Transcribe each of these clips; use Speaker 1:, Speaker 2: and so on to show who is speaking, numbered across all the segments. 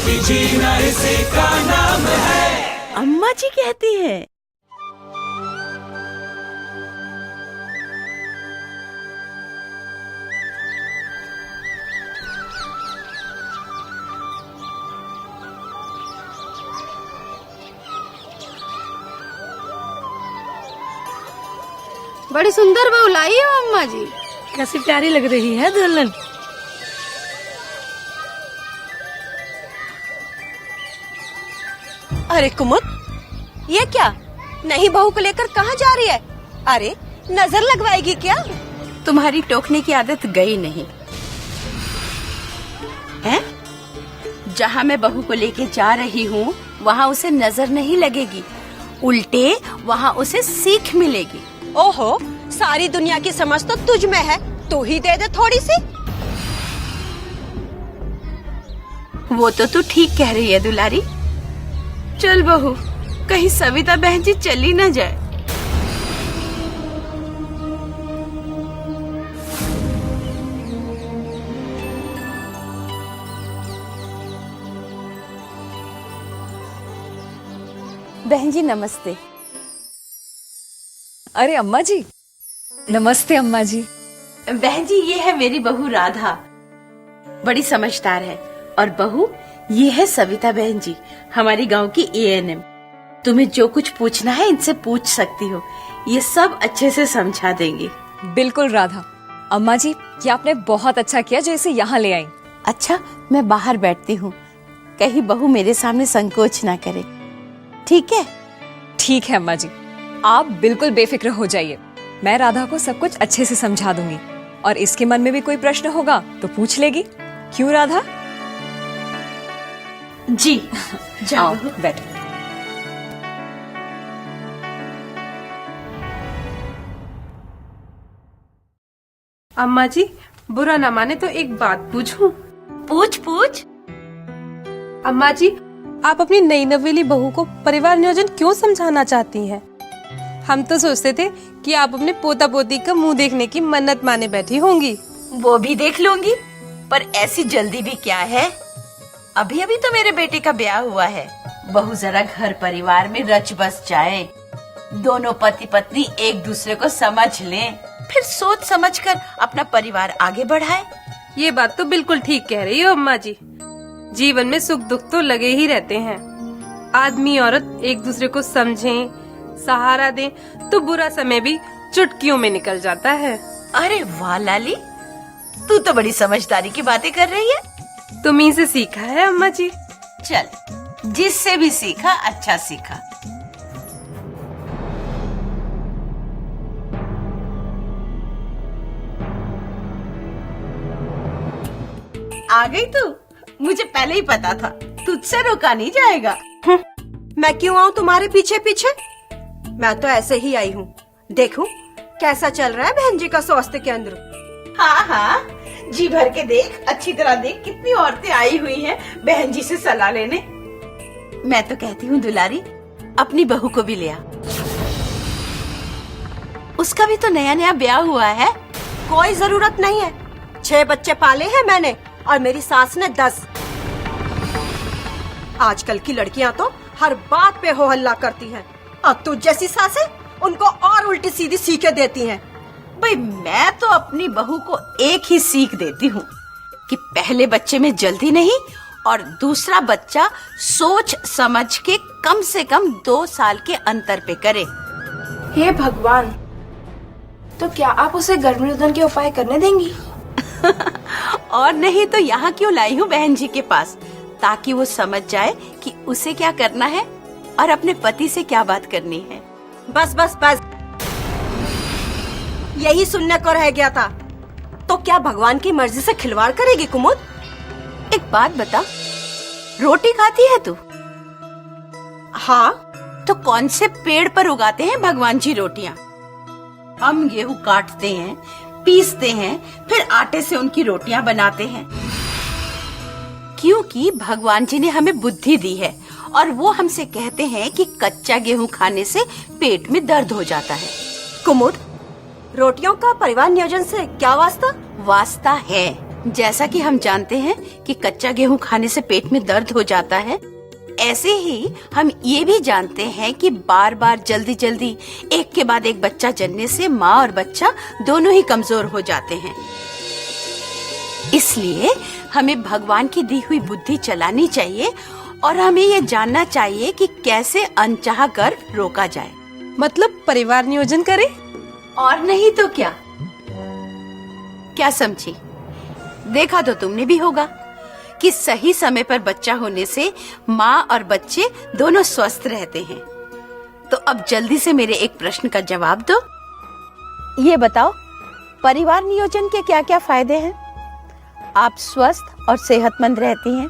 Speaker 1: क्योंकि जीना इसी का नाम है।
Speaker 2: अम्मा जी कहती है।
Speaker 3: बड़ी सुंदर बहू लाई हो अम्मा जी।
Speaker 2: कैसी प्यारी लग रही है दुल्हन।
Speaker 4: अरे कुमुद, ये क्या? नई बहू को लेकर कहाँ जा रही है? अरे नजर लगवाएगी क्या?
Speaker 2: तुम्हारी टोकने की आदत गई नहीं है? जहाँ मैं बहू को लेके जा रही हूँ वहाँ उसे नजर नहीं लगेगी, उल्टे वहाँ उसे सीख मिलेगी।
Speaker 4: ओहो, सारी दुनिया की समझ तो तुझ में है, तू ही दे दे थोड़ी सी।
Speaker 2: वो तो तू ठीक कह रही है दुलारी। चल बहू, कहीं सविता बहन जी चली न जाए। बहन जी नमस्ते।
Speaker 5: अरे अम्मा जी, नमस्ते अम्मा जी।
Speaker 2: बहन जी ये है मेरी बहू राधा, बड़ी समझदार है। और बहू ये है सविता बहन जी, हमारी गांव की एएनएम। तुम्हें जो कुछ पूछना है इनसे पूछ सकती हो, ये सब अच्छे से समझा देंगे।
Speaker 5: बिल्कुल राधा। अम्मा जी, ये आपने बहुत अच्छा किया जो इसे यहाँ ले आई।
Speaker 2: अच्छा, मैं बाहर बैठती हूँ, कहीं बहू मेरे सामने संकोच ना करे। ठीक है?
Speaker 5: ठीक है अम्मा जी, आप बिल्कुल बेफिक्र हो जाइए। मैं राधा को सब कुछ अच्छे से समझा दूंगी और इसके मन में भी कोई प्रश्न होगा तो पूछ लेगी। क्यों राधा?
Speaker 2: जी जाओ
Speaker 5: बैठो।
Speaker 3: अम्मा जी बुरा न माने तो एक बात पूछूं?
Speaker 2: पूछ पूछ।
Speaker 3: अम्मा जी, आप अपनी नई नवेली बहू को परिवार नियोजन क्यों समझाना चाहती हैं? हम तो सोचते थे कि आप अपने पोता पोती का मुंह देखने की मन्नत माने बैठी होंगी।
Speaker 2: वो भी देख लूंगी, पर ऐसी जल्दी भी क्या है? अभी अभी तो मेरे बेटे का ब्याह हुआ है। बहू जरा घर परिवार में रच बस जाए, दोनों पति पत्नी एक दूसरे को समझ लें, फिर सोच समझ कर अपना परिवार आगे बढ़ाए।
Speaker 3: ये बात तो बिल्कुल ठीक कह रही हो अम्मा जी। जीवन में सुख दुख तो लगे ही रहते हैं। आदमी औरत एक दूसरे को समझें, सहारा दें तो बुरा समय भी चुटकियों में निकल जाता है।
Speaker 2: अरे वाह लाली, तू तो बड़ी समझदारी की बातें कर रही है।
Speaker 3: तुम्हीं से सीखा है अम्मा जी।
Speaker 2: चल, जिससे भी सीखा अच्छा सीखा। आ गई तू? मुझे पहले ही पता था, तुझसे रोका नहीं जाएगा।
Speaker 4: मैं क्यों आऊँ तुम्हारे पीछे पीछे? मैं तो ऐसे ही आई हूँ, देखूं कैसा चल रहा है बहन जी का स्वास्थ्य केंद्र।
Speaker 2: हाँ हाँ, जी भर के देख, अच्छी तरह देख, कितनी औरतें आई हुई हैं बहन जी से सलाह लेने। मैं तो कहती हूँ दुलारी, अपनी बहू को भी ले आ। उसका भी तो नया नया ब्याह हुआ है।
Speaker 4: कोई जरूरत नहीं है, 6 बच्चे पाले हैं मैंने और मेरी सास ने 10। आजकल की लड़कियां तो हर बात पे हो हल्ला करती हैं, और तू जैसी सासें उनको और उल्टी सीधी सीखें देती हैं।
Speaker 2: भाई मैं तो अपनी बहू को एक ही सीख देती हूँ कि पहले बच्चे में जल्दी नहीं, और दूसरा बच्चा सोच समझ के कम से कम 2 साल के अंतर पे करे।
Speaker 6: हे भगवान, तो क्या आप उसे गर्भनिरोधन के उपाय करने देंगी?
Speaker 2: और नहीं तो यहाँ क्यों लाई हूँ बहन जी के पास, ताकि वो समझ जाए कि उसे क्या करना है और अपने पति से क्या बात करनी है।
Speaker 4: बस बस बस, यही सुनने को रह गया था। तो क्या भगवान की मर्जी से खिलवाड़ करेगी कुमुद?
Speaker 2: एक बात बता, रोटी खाती है तू?
Speaker 4: हाँ।
Speaker 2: तो कौन से पेड़ पर उगाते हैं भगवान जी रोटियां? हम गेहूं काटते हैं, पीसते हैं, फिर आटे से उनकी रोटियां बनाते हैं, क्योंकि भगवान जी ने हमें बुद्धि दी है और वो हमसे कहते हैं कि कच्चा गेहूं खाने से पेट में दर्द हो जाता है।
Speaker 4: कुमुद, रोटियों का परिवार नियोजन से क्या वास्ता?
Speaker 2: वास्ता है, जैसा कि हम जानते हैं कि कच्चा गेहूं खाने से पेट में दर्द हो जाता है, ऐसे ही हम ये भी जानते हैं कि बार बार जल्दी जल्दी एक के बाद एक बच्चा जनने से माँ और बच्चा दोनों ही कमजोर हो जाते हैं। इसलिए हमें भगवान की दी हुई बुद्धि चलानी चाहिए और हमें ये जानना चाहिए कि कैसे अनचाहा गर्भ रोका जाए।
Speaker 3: मतलब परिवार नियोजन करें?
Speaker 2: और नहीं तो क्या। क्या समझी? देखा तो तुमने भी होगा कि सही समय पर बच्चा होने से माँ और बच्चे दोनों स्वस्थ रहते हैं। तो अब जल्दी से मेरे एक प्रश्न का जवाब दो। ये बताओ, परिवार नियोजन के क्या क्या फायदे हैं? आप स्वस्थ और सेहतमंद रहती हैं,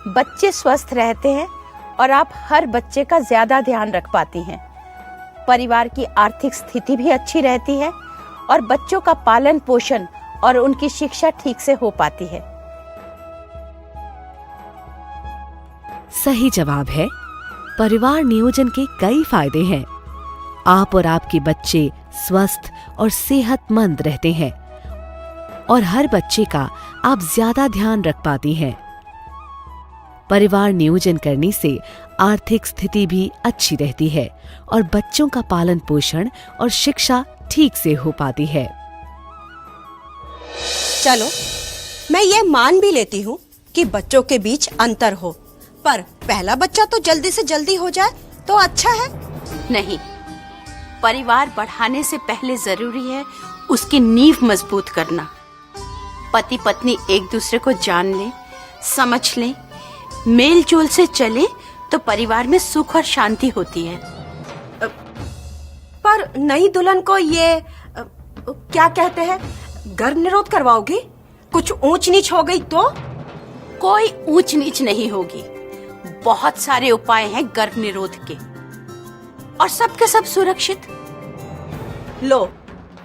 Speaker 2: बच्चे स्वस्थ रहते हैं और आप हर बच्चे का ज्यादा ध्यान रख पाती हैं। परिवार की आर्थिक स्थिति भी अच्छी रहती है और बच्चों का पालन पोषण और उनकी शिक्षा ठीक से हो पाती है।
Speaker 7: सही जवाब है, परिवार नियोजन के कई फायदे हैं। आप और आपके बच्चे स्वस्थ और सेहतमंद रहते हैं और हर बच्चे का आप ज्यादा ध्यान रख पाती हैं। परिवार नियोजन करने से आर्थिक स्थिति भी अच्छी रहती है और बच्चों का पालन पोषण और शिक्षा ठीक से हो पाती है।
Speaker 4: चलो, मैं ये मान भी लेती हूँ कि बच्चों के बीच अंतर हो, पर पहला बच्चा तो जल्दी से जल्दी हो जाए तो अच्छा है।
Speaker 2: नहीं, परिवार बढ़ाने से पहले जरूरी है उसकी नींव मजबूत करना। पति पत्नी एक दूसरे को जान ले, समझ ले, मेल जोल से चले तो परिवार में सुख और शांति होती है।
Speaker 4: पर नई दुल्हन को ये क्या कहते हैं, गर्भ निरोध करवाओगी? कुछ ऊंच नीच हो गई तो?
Speaker 2: कोई ऊंच नीच नहीं होगी। बहुत सारे उपाय हैं गर्भ निरोध के और सबके सब सुरक्षित।
Speaker 4: लो,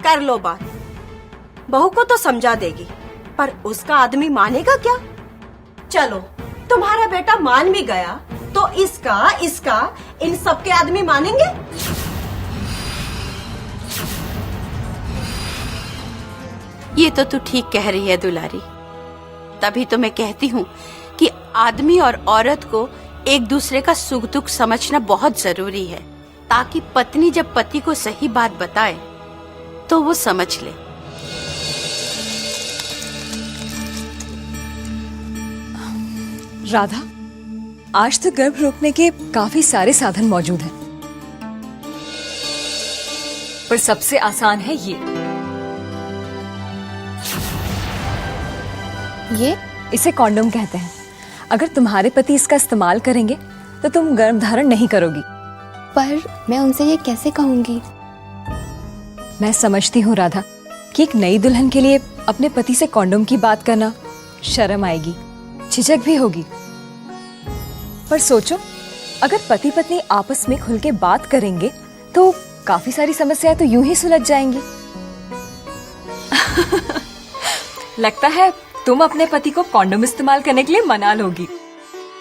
Speaker 4: कर लो बात। बहू को तो समझा देगी, पर उसका आदमी मानेगा क्या? चलो, तुम्हारा बेटा मान भी गया तो इसका इन सबके आदमी मानेंगे?
Speaker 2: ये तो तू ठीक कह रही है दुलारी। तभी तो मैं कहती हूँ कि आदमी और औरत को एक दूसरे का सुख दुख समझना बहुत जरूरी है, ताकि पत्नी जब पति को सही बात बताए तो वो समझ ले।
Speaker 5: राधा, आज तो गर्भ रोकने के काफी सारे साधन मौजूद हैं, पर सबसे आसान है ये इसे कॉन्डोम कहते हैं। अगर तुम्हारे पति इसका इस्तेमाल करेंगे तो तुम गर्भ धारण नहीं करोगी।
Speaker 6: पर मैं उनसे ये कैसे कहूंगी?
Speaker 5: मैं समझती हूँ राधा कि एक नई दुल्हन के लिए अपने पति से कॉन्डोम की बात करना शर्म आएगी, झिझक भी होगी। पर सोचो, अगर पति पत्नी आपस में खुल के बात करेंगे तो काफी सारी समस्याएं तो यूं ही सुलझ जाएंगी। लगता है तुम अपने पति को कॉन्डोम इस्तेमाल करने के लिए मना लोगी,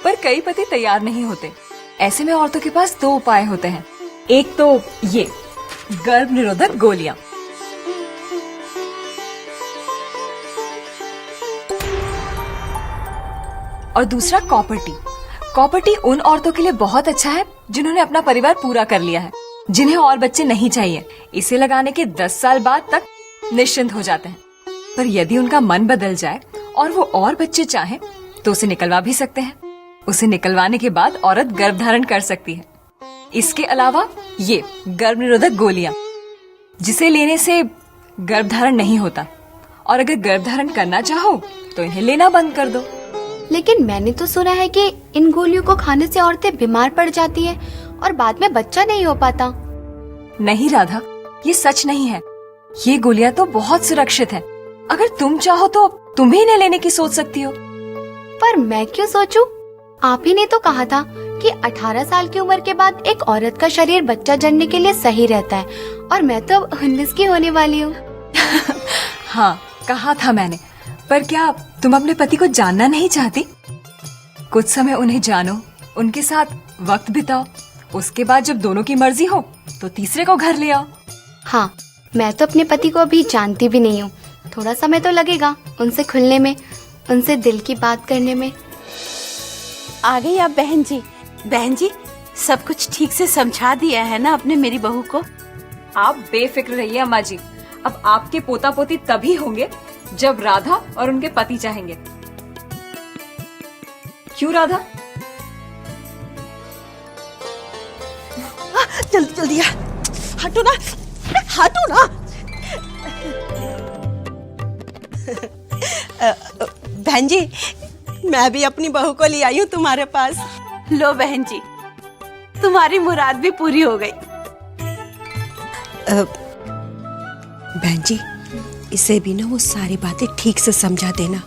Speaker 5: पर कई पति तैयार नहीं होते। ऐसे में औरतों के पास दो उपाय होते हैं। एक तो ये गर्भ निरोधक गोलियां, और दूसरा कॉपर टी। कॉपर टी उन औरतों के लिए बहुत अच्छा है जिन्होंने अपना परिवार पूरा कर लिया है, जिन्हें और बच्चे नहीं चाहिए। इसे लगाने के 10 साल बाद तक निश्चिंत हो जाते हैं। पर यदि उनका मन बदल जाए और वो और बच्चे चाहें तो उसे निकलवा भी सकते हैं। उसे निकलवाने के बाद औरत गर्भ धारण कर सकती है। इसके अलावा ये गर्भ निरोधक गोलियां, जिसे लेने से गर्भ धारण नहीं होता, और अगर गर्भ धारण करना चाहो तो इन्हें लेना बंद कर दो।
Speaker 6: लेकिन मैंने तो सुना है कि इन गोलियों को खाने से औरतें बीमार पड़ जाती हैं और बाद में बच्चा नहीं हो पाता।
Speaker 5: नहीं राधा, ये सच नहीं है। ये गोलियां तो बहुत सुरक्षित है। अगर तुम चाहो तो तुम भी इन्हें लेने की सोच सकती हो।
Speaker 6: पर मैं क्यों सोचूं? आप ही ने तो कहा था कि 18 साल की उम्र के बाद एक औरत का शरीर बच्चा जनने के लिए सही रहता है, और मैं तो 19 की होने वाली हूँ।
Speaker 5: हाँ, कहा था मैंने। पर क्या तुम अपने पति को जानना नहीं चाहती? कुछ समय उन्हें जानो, उनके साथ वक्त बिताओ। उसके बाद जब दोनों की मर्जी हो तो तीसरे को घर ले आओ।
Speaker 6: हाँ, मैं तो अपने पति को अभी जानती भी नहीं हूँ। थोड़ा समय तो लगेगा उनसे खुलने में, उनसे दिल की बात करने में।
Speaker 2: आ गई आप बहन जी। बहन जी, सब कुछ ठीक से समझा दिया है ना आपने मेरी बहू को?
Speaker 5: आप बेफिक्र रहिए अम्मा जी। अब आपके पोता पोती तभी होंगे जब राधा और उनके पति चाहेंगे। क्यों राधा?
Speaker 4: जल्दी जल्दी आ, हटो ना, हटो ना। बहन जी, मैं भी अपनी बहू को ले आई हूँ तुम्हारे पास।
Speaker 2: लो बहन जी, तुम्हारी मुराद भी पूरी हो गई।
Speaker 4: बहन जी, इसे भी ना वो सारी बातें ठीक से समझा देना,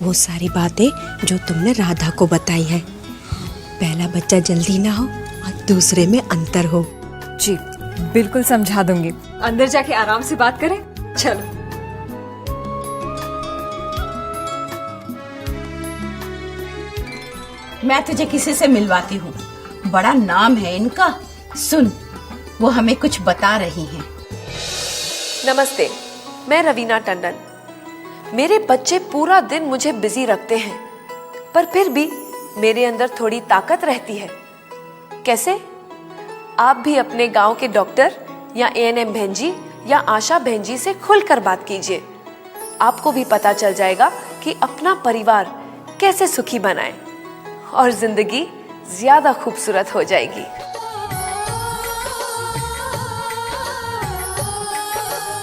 Speaker 4: वो सारी बातें जो तुमने राधा को बताई है। पहला बच्चा जल्दी ना हो और दूसरे में अंतर हो।
Speaker 5: जी बिल्कुल समझा दूंगी। अंदर जाके आराम से बात करें। चलो।
Speaker 2: मैं तुझे किसी से मिलवाती हूँ, बड़ा नाम है इनका। सुन, वो हमें कुछ बता रही हैं।
Speaker 8: नमस्ते, मैं रवीना टंडन। मेरे बच्चे पूरा दिन मुझे बिजी रखते हैं, पर फिर भी मेरे अंदर थोड़ी ताकत रहती है। कैसे? आप भी अपने गांव के डॉक्टर या एएनएम बहन जी या आशा बहन जी से खुलकर बात कीजिए। आपको भी पता चल जाएगा कि अपना परिवार कैसे सुखी बनाएं और जिंदगी ज्यादा खूबसूरत हो जाएगी।